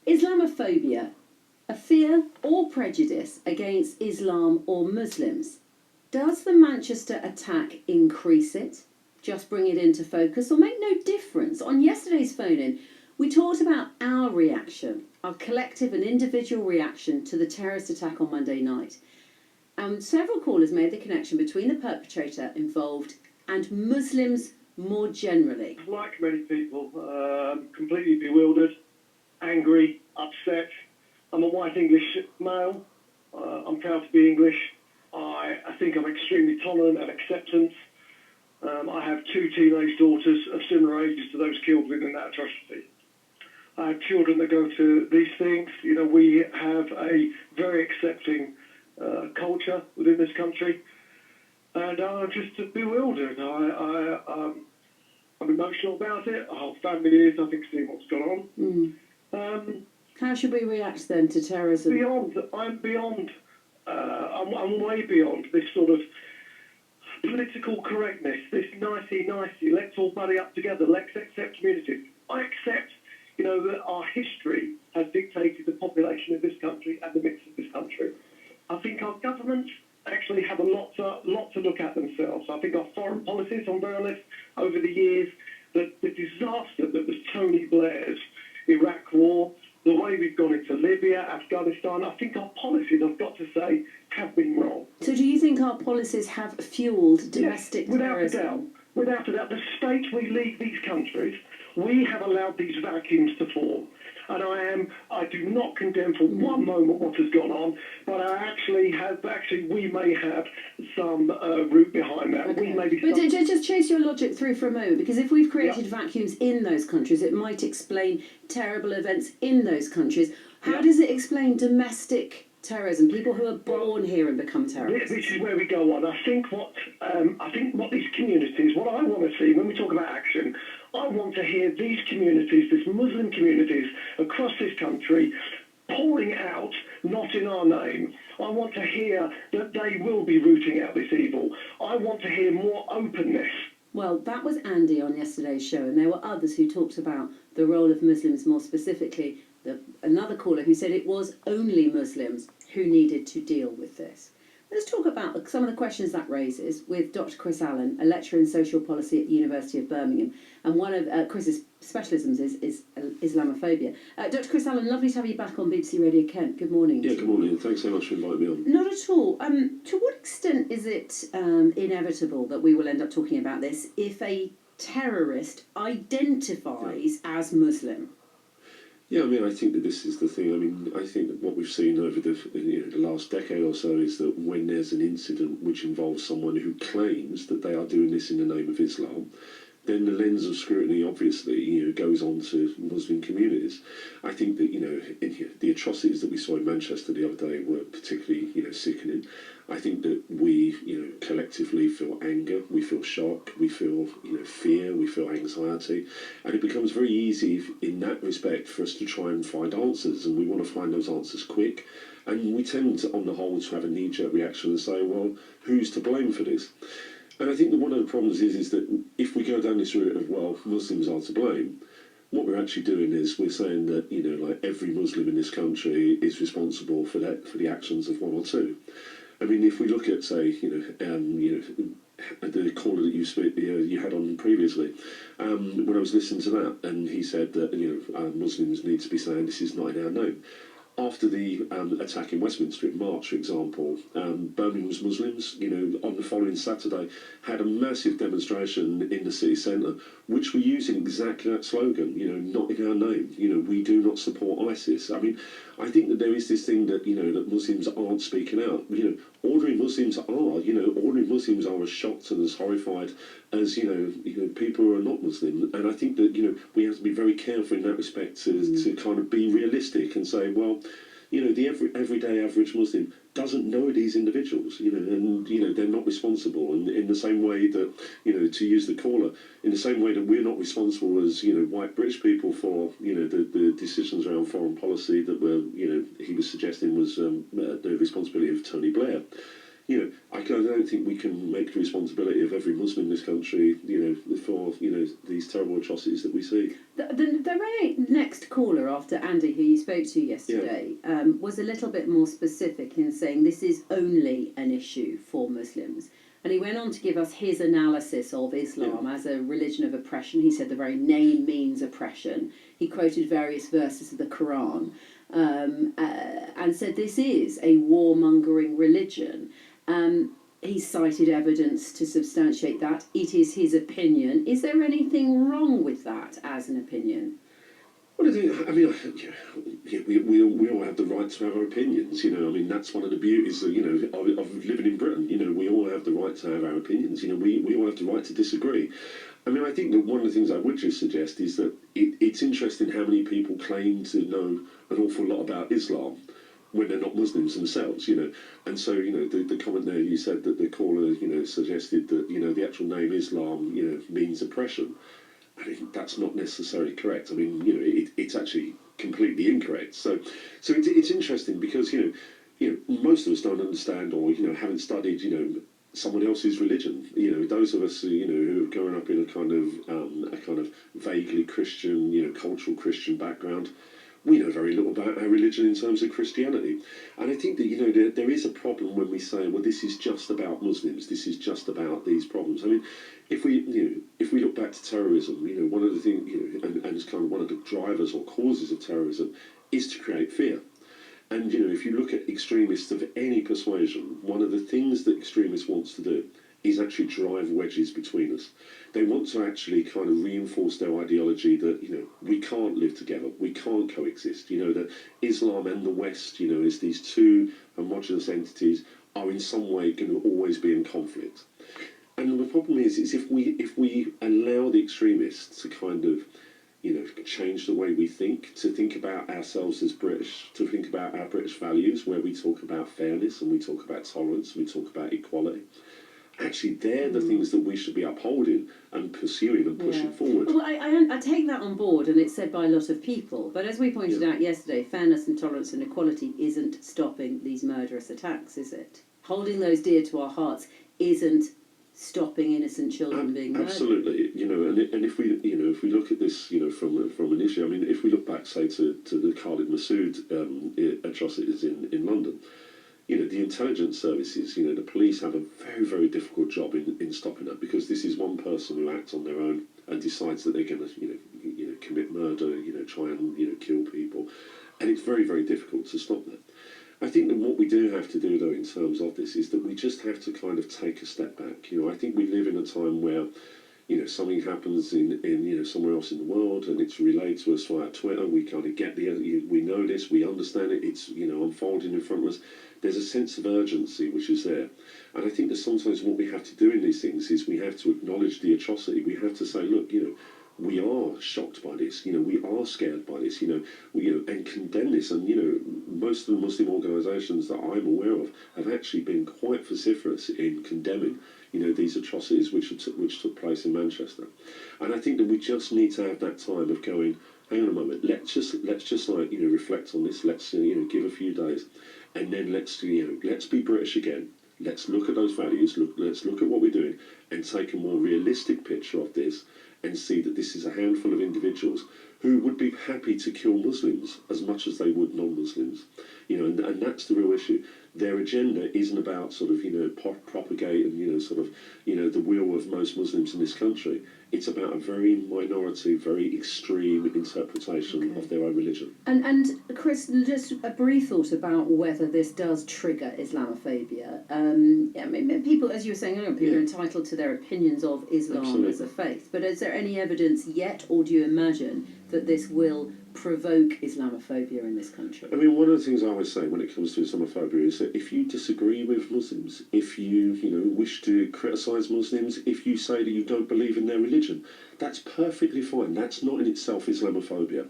Islamophobia, a fear or prejudice against Islam or Muslims. Does the Manchester attack increase it, just bring it into focus, or make no difference? On yesterday's phone-in, we talked about our reaction, our collective and individual reaction to the terrorist attack on Monday night. And several callers made the connection between the perpetrator involved and Muslims more generally. Like many people, completely bewildered, angry, upset. I'm a white English male. I'm proud to be English. I think I'm extremely tolerant and acceptant. I have two teenage daughters of similar ages to those killed within that atrocity. I have children that go to these things. You know, we have a very accepting culture within this country. And I'm just bewildered. I'm emotional about it. Our whole family is, I think, seeing what's gone on. How should we react then to terrorism? I'm way beyond this sort of political correctness, this nicey-nicey, let's all buddy up together, let's accept communities. I accept, you know, that our history has dictated the population of this country and the mix of this country. I think our governments actually have a lot to look at themselves. I think our foreign policies on their list over the years, the disaster that was Tony Blair's Iraq war, the way we've gone into Libya, Afghanistan, I think our policies, I've got to say, have been wrong. So do you think our policies have fueled domestic terrorism? Without a doubt. The state we leave these countries, we have allowed these vacuums to form. And I do not condemn for one moment what has gone on, but we may have some root behind that. Okay. We may be but just chase your logic through for a moment, because if we've created vacuums in those countries, it might explain terrible events in those countries. How does it explain domestic terrorism, people who are born here and become terrorists? This is where we go on. I think what these communities, what I want to see when we talk about action, I want to hear these communities, these Muslim communities across this country, pouring out, not in our name. I want to hear that they will be rooting out this evil. I want to hear more openness. Well, that was Andy on yesterday's show, and there were others who talked about the role of Muslims more specifically. Another caller who said it was only Muslims who needed to deal with this. Let's talk about some of the questions that raises with Dr. Chris Allen, a lecturer in social policy at the University of Birmingham, and one of Chris's specialisms is Islamophobia. Dr. Chris Allen, lovely to have you back on BBC Radio Kent. Good morning. Yeah, good morning. Thanks so much for inviting me on. Not at all. To what extent is it inevitable that we will end up talking about this if a terrorist identifies as Muslim? Yeah, I mean, I think that this is the thing. I mean, I think that what we've seen over the last decade or so is that when there's an incident which involves someone who claims that they are doing this in the name of Islam, then the lens of scrutiny obviously goes on to Muslim communities. I think that the atrocities that we saw in Manchester the other day were particularly sickening. I think that we collectively feel anger, we feel shock, we feel fear, we feel anxiety, and it becomes very easy in that respect for us to try and find answers, and we want to find those answers quick. And we tend to, on the whole, to have a knee-jerk reaction and say, well, who's to blame for this? And I think that one of the problems is that if we go down this route of, well, Muslims are to blame, what we're actually doing is we're saying that, like every Muslim in this country is responsible for the actions of one or two. I mean, if we look at, say, the caller that you had on previously, when I was listening to that, and he said that, Muslims need to be saying this is not in our name. After the attack in Westminster in March, for example, Birmingham's Muslims, on the following Saturday, had a massive demonstration in the city centre, which were using exactly that slogan, not in our name, we do not support ISIS. I mean, I think that there is this thing that, that Muslims aren't speaking out. Ordinary Muslims are, ordinary Muslims are as shocked and as horrified as, people who are not Muslim. And I think that, we have to be very careful in that respect to kind of be realistic and say, well, the everyday average Muslim doesn't know these individuals, and, they're not responsible. And in the same way that, to use the caller, in the same way that we're not responsible as, white British people for, the decisions around foreign policy that were, he was suggesting was the responsibility of Tony Blair. I don't think we can make the responsibility of every Muslim in this country, for these terrible atrocities that we see. The very next caller after Andy, who you spoke to yesterday, was a little bit more specific in saying this is only an issue for Muslims. And he went on to give us his analysis of Islam as a religion of oppression. He said the very name means oppression. He quoted various verses of the Quran and said this is a warmongering religion. He cited evidence to substantiate that. It is his opinion. Is there anything wrong with that as an opinion? Well, we all have the right to have our opinions. That's one of the beauties of living in Britain. We all have the right to have our opinions. We all have the right to disagree. I think that one of the things I would just suggest is that it's interesting how many people claim to know an awful lot about Islam when they're not Muslims themselves, And so, the comment there, you said that the caller, suggested that, the actual name Islam, means oppression. I think that's not necessarily correct. It's actually completely incorrect. So it's interesting because, most of us don't understand or, haven't studied, someone else's religion. Those of us, who have grown up in a kind of vaguely Christian, cultural Christian background, we know very little about our religion in terms of Christianity. And I think that, there is a problem when we say, well, this is just about Muslims, this is just about these problems. If we look back to terrorism, one of the things, and it's kind of one of the drivers or causes of terrorism is to create fear. And, if you look at extremists of any persuasion, one of the things that extremists want to do is actually drive wedges between us. They want to actually kind of reinforce their ideology that, we can't live together, we can't coexist, that Islam and the West, as these two homogenous entities, are in some way going to always be in conflict. And the problem is if we allow the extremists to kind of, change the way we think, to think about ourselves as British, to think about our British values, where we talk about fairness and we talk about tolerance, we talk about equality. Actually, they're the things that we should be upholding and pursuing and pushing forward. Well, I take that on board, and it's said by a lot of people. But as we pointed out yesterday, fairness and tolerance and equality isn't stopping these murderous attacks, is it? Holding those dear to our hearts isn't stopping innocent children being murdered. Absolutely, and if we look at this, from an issue, if we look back, say, to the Khalid Masood atrocities in London. The intelligence services, the police have a very, very difficult job in stopping that, because this is one person who acts on their own and decides that they're going to, commit murder, try and, kill people. And it's very, very difficult to stop that. I think that what we do have to do, though, in terms of this, is that we just have to kind of take a step back. I think we live in a time where, something happens in somewhere else in the world and it's relayed to us via Twitter. We kind of get we know this, we understand it, it's, unfolding in front of us. There's a sense of urgency which is there. And I think that sometimes what we have to do in these things is we have to acknowledge the atrocity. We have to say, look, we are shocked by this, we are scared by this, and condemn this. And, most of the Muslim organisations that I'm aware of have actually been quite vociferous in condemning, these atrocities which took place in Manchester. And I think that we just need to have that time of going, hang on a moment, let's just reflect on this, let's, give a few days, and then let's be British again. Let's look at those values, let's look at what we're doing, and take a more realistic picture of this, and see that this is a handful of individuals who would be happy to kill Muslims as much as they would non-Muslims. And that's the real issue. Their agenda isn't about sort of, propagating, the will of most Muslims in this country. It's about a very minority, very extreme interpretation of their own religion. And Chris, just a brief thought about whether this does trigger Islamophobia. People, as you were saying earlier, people are entitled to their opinions of Islam as a faith. But is there any evidence yet, or do you imagine that this will provoke Islamophobia in this country? One of the things I always say when it comes to Islamophobia is that if you disagree with Muslims, if you, wish to criticise Muslims, if you say that you don't believe in their religion, that's perfectly fine. That's not in itself Islamophobia.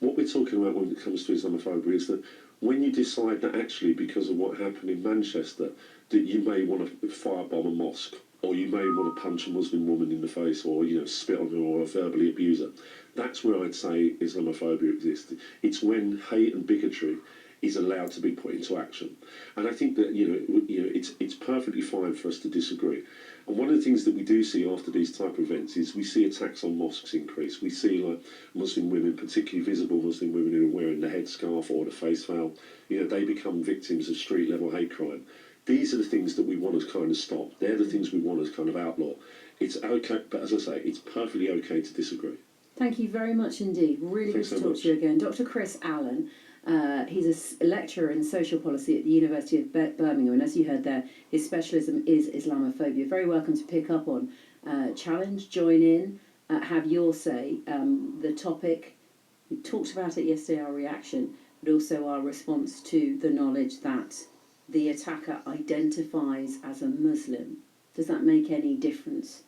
What we're talking about when it comes to Islamophobia is that when you decide that actually because of what happened in Manchester, that you may want to firebomb a mosque, or you may want to punch a Muslim woman in the face, or, spit on her, or verbally abuse her. That's where I'd say Islamophobia exists. It's when hate and bigotry is allowed to be put into action. And I think that it's perfectly fine for us to disagree. And one of the things that we do see after these type of events is we see attacks on mosques increase. We see like Muslim women, particularly visible Muslim women who are wearing the headscarf or the face veil, they become victims of street level hate crime. These are the things that we want to kind of stop. They're the things we want to kind of outlaw. It's okay, but as I say, it's perfectly okay to disagree. Thank you very much indeed. Really good to talk to you again. Dr. Chris Allen, he's a lecturer in social policy at the University of Birmingham, and as you heard there, his specialism is Islamophobia. Very welcome to pick up on, challenge, join in, have your say. The topic, we talked about it yesterday, our reaction, but also our response to the knowledge that the attacker identifies as a Muslim. Does that make any difference